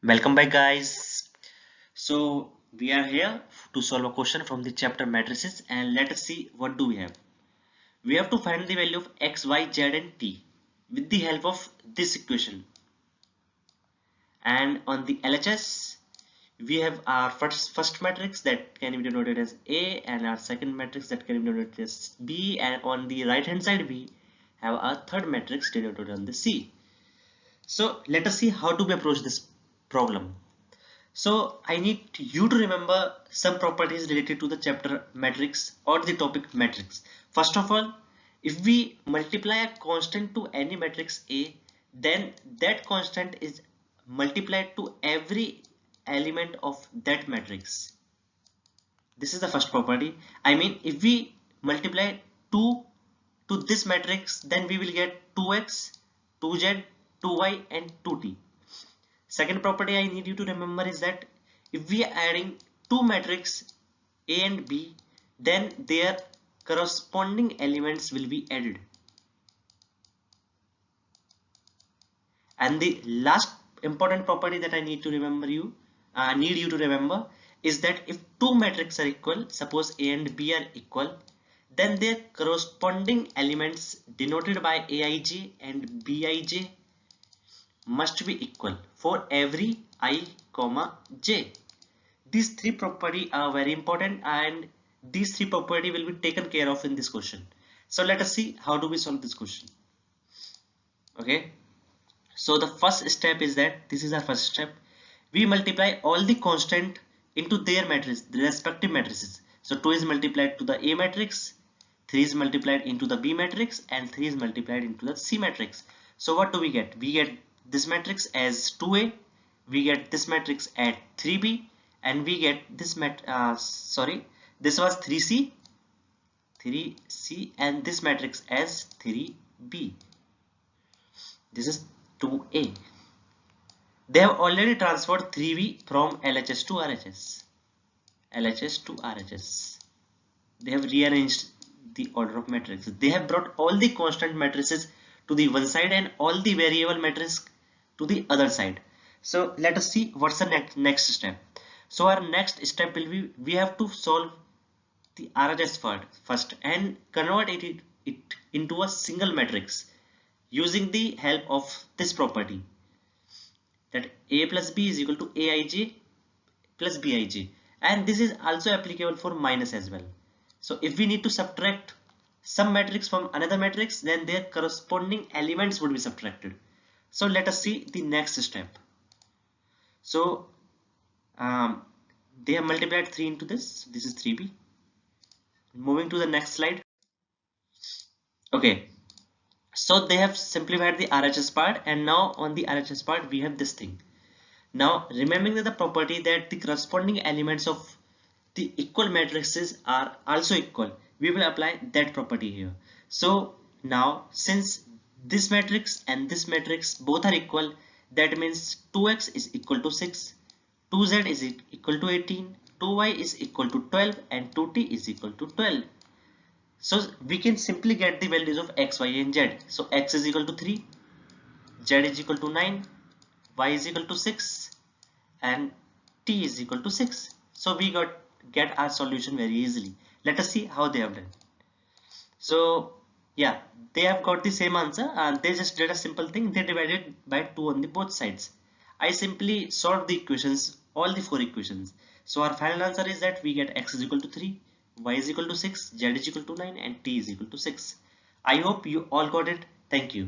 Welcome back, guys. So we are here to solve a question from the chapter matrices, and let us see what do we have. We have to find the value of x, y, z and t with the help of this equation. And on the LHS, we have our first matrix that can be denoted as A, and our second matrix that can be denoted as B, and on the right hand side we have our third matrix denoted on the C. So let us see how do we approach this problem. So I need you to remember some properties related to the chapter matrix or the topic matrix. First of all, if we multiply a constant to any matrix A, then that constant is multiplied to every element of that matrix. This is the first property. I mean, if we multiply 2 to this matrix, then we will get 2x, 2z, 2y and 2t. Second property I need you to remember is that if we are adding two matrices A and B, then their corresponding elements will be added. And the last important property that I need you to remember is that if two matrices are equal, suppose A and B are equal, then their corresponding elements denoted by Aij and Bij must be equal for every I, j. These three properties are very important, and these three properties will be taken care of in this question. So let us see how do we solve this question. Okay, so the first step is that this is our first step. We multiply all the constant into their matrix, the respective matrices. So 2 is multiplied to the A matrix, 3 is multiplied into the B matrix, and 3 is multiplied into the C matrix. So what do we get? We get this matrix as 2A, we get this matrix at 3B, and we get this this was 3C, and this matrix as 3B. This is 2A. They have already transferred 3B from LHS to RHS. LHS to RHS. They have rearranged the order of matrices. They have brought all the constant matrices to the one side and all the variable matrices to the other side. So let us see what's the next step. So our next step will be, we have to solve the RHS first and convert it into a single matrix using the help of this property, that A plus B is equal to Aij plus Bij, and this is also applicable for minus as well. So if we need to subtract some matrix from another matrix, then their corresponding elements would be subtracted. So let us see the next step. So they have multiplied 3 into this. This is 3b. Moving to the next slide. Okay, so they have simplified the RHS part, and now on the RHS part we have this thing. Now remembering that the property that the corresponding elements of the equal matrices are also equal, we will apply that property here. So now since this matrix and this matrix both are equal, that means 2x is equal to 6, 2z is equal to 18, 2y is equal to 12, and 2t is equal to 12. So we can simply get the values of x, y and z. So x is equal to 3, z is equal to 9, y is equal to 6, and t is equal to 6. So we get our solution very easily. Let us see how they have done. So yeah, they have got the same answer, and they just did a simple thing. They divided by 2 on the both sides. I simply solved the equations, all the 4 equations. So our final answer is that we get x is equal to 3, y is equal to 6, z is equal to 9, and t is equal to 6. I hope you all got it. Thank you.